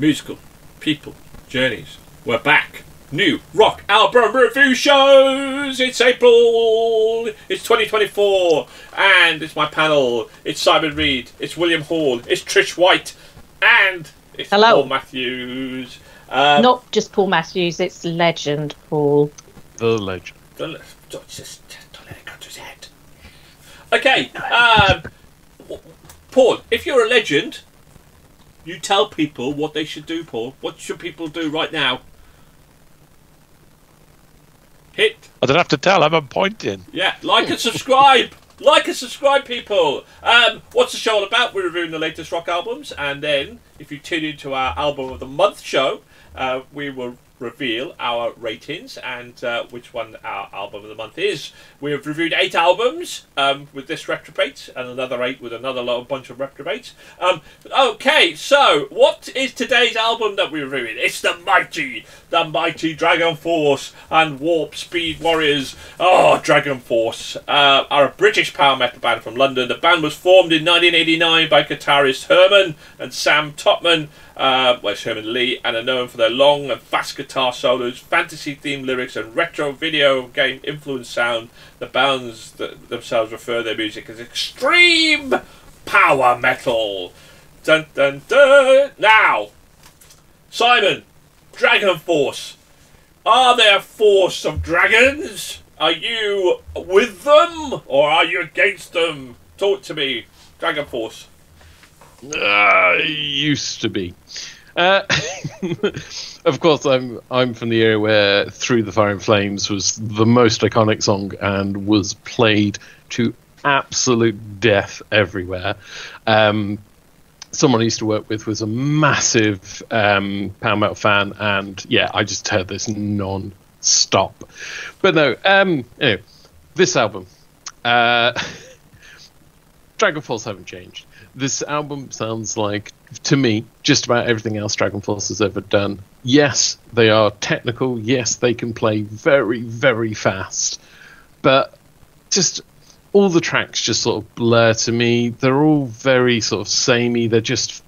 musical people journeys. We're back. New rock album review shows. It's April. It's 2024, and it's my panel. It's Simon Reed. It's William Hall. It's Trish White, and it's Hello. Paul Matthews. Not just Paul Matthews. It's legend Paul. The legend. Just don't let it go to his head. Okay, Paul. If you're a legend, you tell people what they should do. Paul, what should people do right now? Hit. I don't have to tell, I'm pointing. Yeah, like and subscribe. Like and subscribe, people. What's the show all about? We're reviewing the latest rock albums, and then if you tune into our album of the month show, we will reveal our ratings and which one our album of the month is. We have reviewed 8 albums with this reprobate, and another 8 with another bunch of reprobates. Okay, so what is today's album that we're reviewing? It's the mighty Dragonforce and Warp Speed Warriors. Oh, Dragonforce are a British power metal band from London. The band was formed in 1989 by guitarist Herman and Sam Topman. It's Herman Lee, and are known for their long and fast guitar solos, fantasy-themed lyrics, and retro video game influenced sound. The bands themselves refer to their music as extreme power metal. Dun dun dun. Now, Simon, Dragonforce. Are they a force of dragons? Are you with them, or are you against them? Talk to me, Dragonforce. Used to be. Of course, I'm from the era where Through the Fire and Flames was the most iconic song and was played to absolute death everywhere. Someone I used to work with was a massive power metal fan, and yeah, I just heard this non-stop. But no, anyway, this album, Dragonforce haven't changed. This album sounds like, to me, just about everything else Dragonforce has ever done. Yes, they are technical. Yes, they can play very, very fast. But just all the tracks just sort of blur to me. They're all very sort of samey. They're just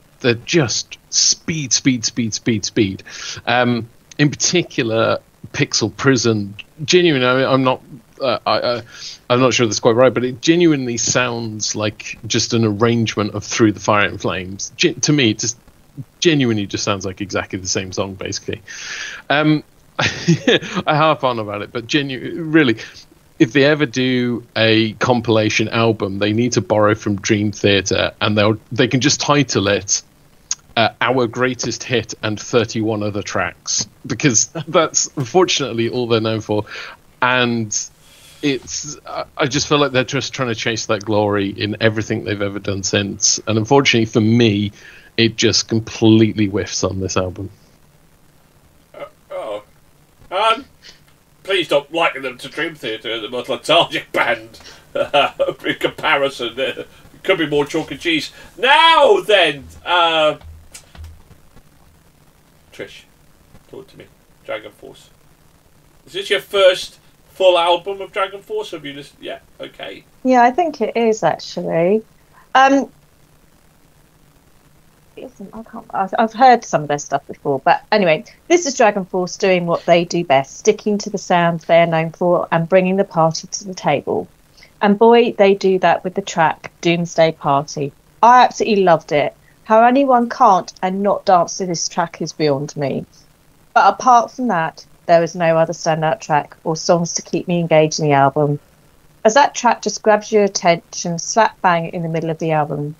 speed. In particular, Pixel Prison. Genuinely, I mean, I'm not sure that's quite right, but it genuinely sounds like just an arrangement of Through the Fire and Flames. To me, it just genuinely just sounds like exactly the same song, basically. I harp on about it, but really, if they ever do a compilation album, they need to borrow from Dream Theater, and they can just title it Our Greatest Hit and 31 Other Tracks, because that's unfortunately all they're known for. And I just feel like they're just trying to chase that glory in everything they've ever done since. And unfortunately for me, it just completely whiffs on this album. Please don't liken them to Dream Theater, the most lethargic band. In comparison, it could be more chalk and cheese. Now then, Trish, talk to me. Dragonforce. Is this your first full album of Dragonforce? Have you just... Yeah, okay. Yeah, I think it is, actually. I've heard some of their stuff before, but anyway, this is Dragonforce doing what they do best, sticking to the sound they're known for and bringing the party to the table. And boy, they do that with the track Doomsday Party. I absolutely loved it. How anyone can't and not dance to this track is beyond me. But apart from that, there was no other standout track or songs to keep me engaged in the album, as that track just grabs your attention slap bang in the middle of the album.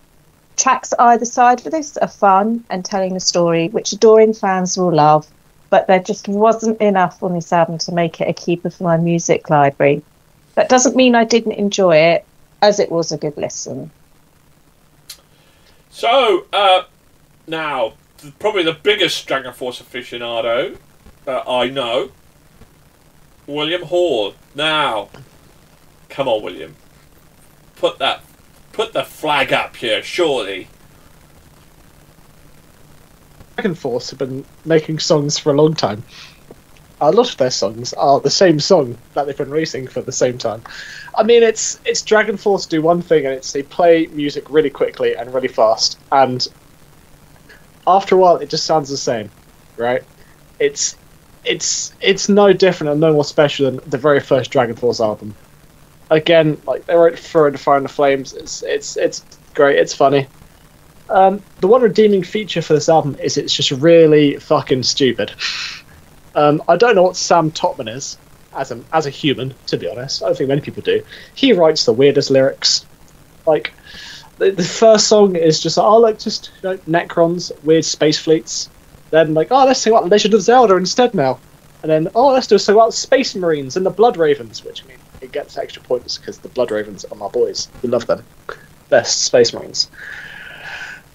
Tracks either side of this are fun and telling a story which adoring fans will love, but there just wasn't enough on this album to make it a keeper for my music library. That doesn't mean I didn't enjoy it, as it was a good listen. So, now, probably the biggest Dragonforce aficionado I know, William Hall. Now, come on, William. Put the flag up here, surely. Dragonforce have been making songs for a long time. A lot of their songs are the same song that they've been releasing for the same time. I mean, it's Dragonforce do one thing, and it's they play music really quickly and really fast. And after a while, it just sounds the same, right? It's no different and no more special than the very first Dragonforce album. Again, like they wrote "For and Fire in the Flames." It's great. It's funny. The one redeeming feature for this album is it's just really fucking stupid. I don't know what Sam Topman is as a human, to be honest. I don't think many people do. He writes the weirdest lyrics. Like the first song is just like, oh look, just Necrons, weird space fleets. Then like, oh, let's sing about Legend of Zelda instead now. And then, oh, let's do a song about Space Marines and the Blood Ravens, which I mean, it gets extra points because the Blood Ravens are my boys. We love them. Best Space Marines.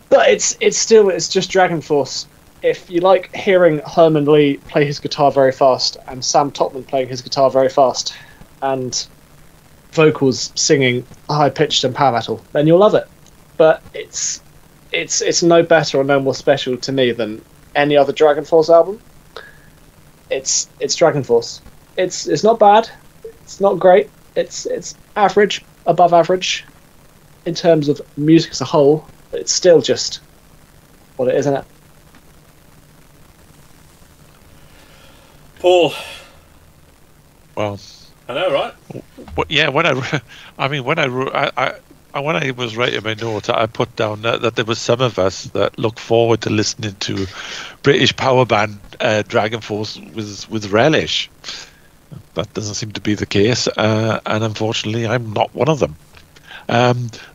But it's just Dragonforce. If you like hearing Herman Lee play his guitar very fast and Sam Topman playing his guitar very fast and vocals singing high pitched and power metal, then you'll love it. But it's no better or no more special to me than any other Dragonforce album. It's Dragonforce. It's not bad. It's not great. It's average, above average in terms of music as a whole. But it's still just what it is, isn't it? Paul. Well, I know, right? Yeah. When I was writing my note, I put down that there was some of us that look forward to listening to British power band Dragonforce with relish. That doesn't seem to be the case, and unfortunately, I'm not one of them.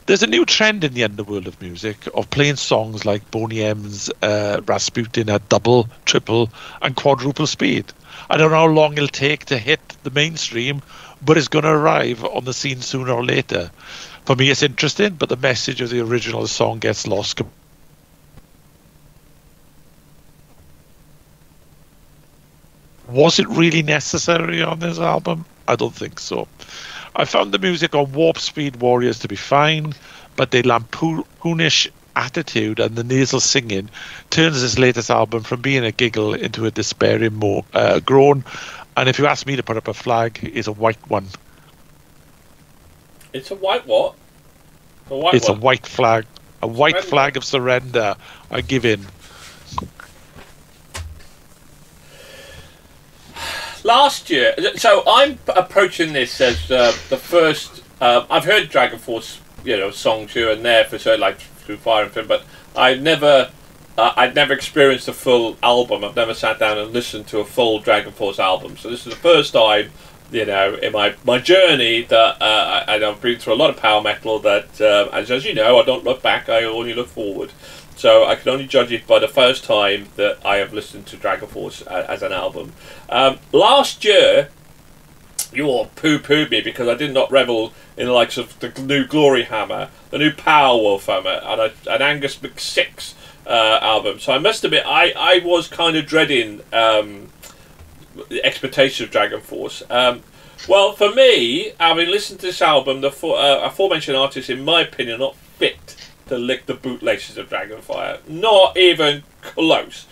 There's a new trend in the underworld of music of playing songs like Boney M's Rasputin at double, triple, and quadruple speed. I don't know how long it'll take to hit the mainstream, but it's going to arrive on the scene sooner or later. For me, it's interesting, but the message of the original song gets lost. Was it really necessary on this album? I don't think so. I found the music on Warp Speed Warriors to be fine, but the lampoonish attitude and the nasal singing turns this latest album from being a giggle into a despairing groan. And if you ask me to put up a flag, it's a white one. It's a white what? A white flag. A white flag of surrender. I give in. Last year, so I'm approaching this as the first. I've heard Dragonforce, songs here and there for like through Fire and Film, but I'd never experienced a full album. I've never sat down and listened to a full Dragonforce album. So this is the first time, in my journey that and I've been through a lot of power metal. That as you know, I don't look back. I only look forward. So I can only judge it by the first time that I have listened to Dragonforce as an album. Last year, you all poo-pooed me because I did not revel in the likes of the new Glory Hammer, the new Powerwolf Hammer, and an Angus McSix album. So I must admit, I was kind of dreading the expectation of Dragonforce. Well, for me, having listened to this album, the aforementioned artists, in my opinion, are not fit to lick the bootlaces of Dragonfire. Not even close.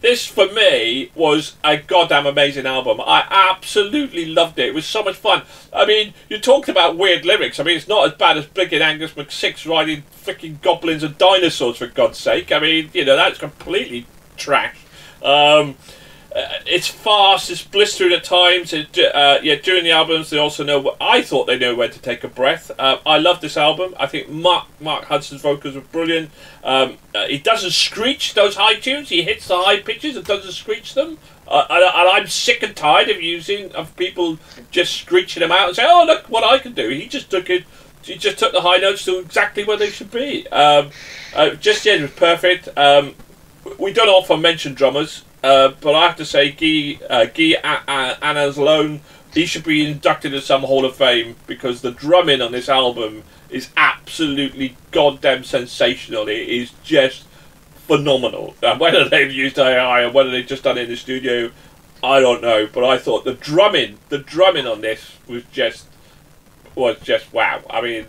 This, for me, was a goddamn amazing album. I absolutely loved it. It was so much fun. I mean, you talked about weird lyrics. I mean, it's not as bad as Big and Angus McSix riding freaking goblins and dinosaurs, for God's sake. I mean, that's completely trash. It's fast, it's blistering at times. During the albums, they also know. I thought they know when to take a breath. I love this album. I think Mark Hudson's vocals are brilliant. He doesn't screech those high tunes. He hits the high pitches and doesn't screech them. And I'm sick and tired of people just screeching them out and saying, "Oh, look what I can do." He just took it. He just took the high notes to exactly where they should be. It was perfect. We don't often mention drummers. But I have to say, Guy Anazlone, he should be inducted into some Hall of Fame because the drumming on this album is absolutely goddamn sensational. It is just phenomenal. Whether they've used AI or whether they've just done it in the studio, I don't know. But I thought the drumming on this was just wow. I mean,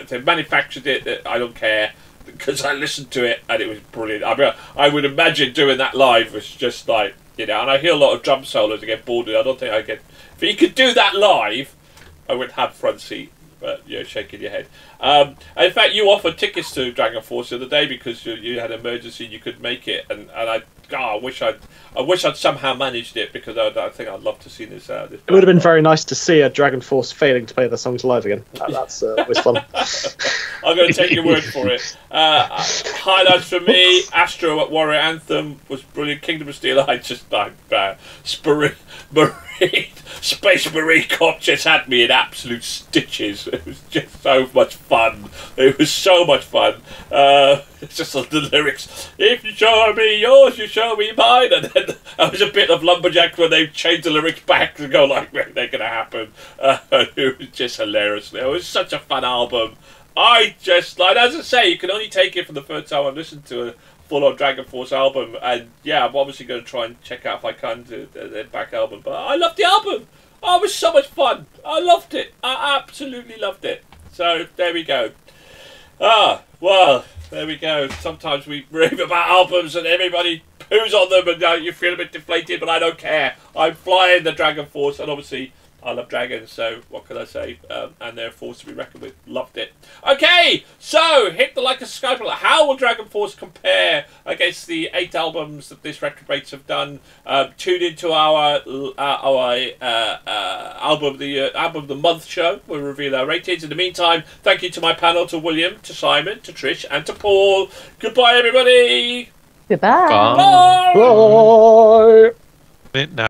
they manufactured it. I don't care. Because I listened to it and it was brilliant. I mean, I would imagine doing that live was just like, and I hear a lot of drum solos. I get bored of it. I don't think I get. If you could do that live, I would have front seat. But shaking your head. In fact, you offered tickets to Dragonforce the other day because you had an emergency and you couldn't make it, and I wish I'd somehow managed it because I think I'd love to see this. This it would have been very nice to see a Dragonforce failing to play their songs live again. That's always fun. I'm going to take your word for it. Highlights for me: Astro at Warrior Anthem was brilliant. Kingdom of Steel, I just like Space Marine Cop just had me in absolute stitches. It was just so much fun. It was so much fun. It's just the lyrics. If you show me yours, you show me mine. And then there was a bit of Lumberjack when they changed the lyrics back to go like, they're going to happen. It was just hilarious. It was such a fun album. I just, like, as I say, you can only take it for the first time I've listened to a full-on Dragonforce album. And yeah, I'm obviously going to try and check out if I can do their back album. But I loved the album. Oh, it was so much fun. I loved it. I absolutely loved it. So there we go. Well, there we go. Sometimes we rave about albums and everybody poos on them and you feel a bit deflated, but I don't care. I'm flying the Dragonforce, and obviously I love dragons, so what can I say? And they're a force to be reckoned with. Loved it. Okay, so hit the like and subscribe. How will Dragonforce compare against the 8 albums that this retrobates have done? Tune into our album of the month show. We'll reveal our ratings. In the meantime, thank you to my panel, to William, to Simon, to Trish, and to Paul. Goodbye, everybody. Goodbye. Bye. Bye. Now.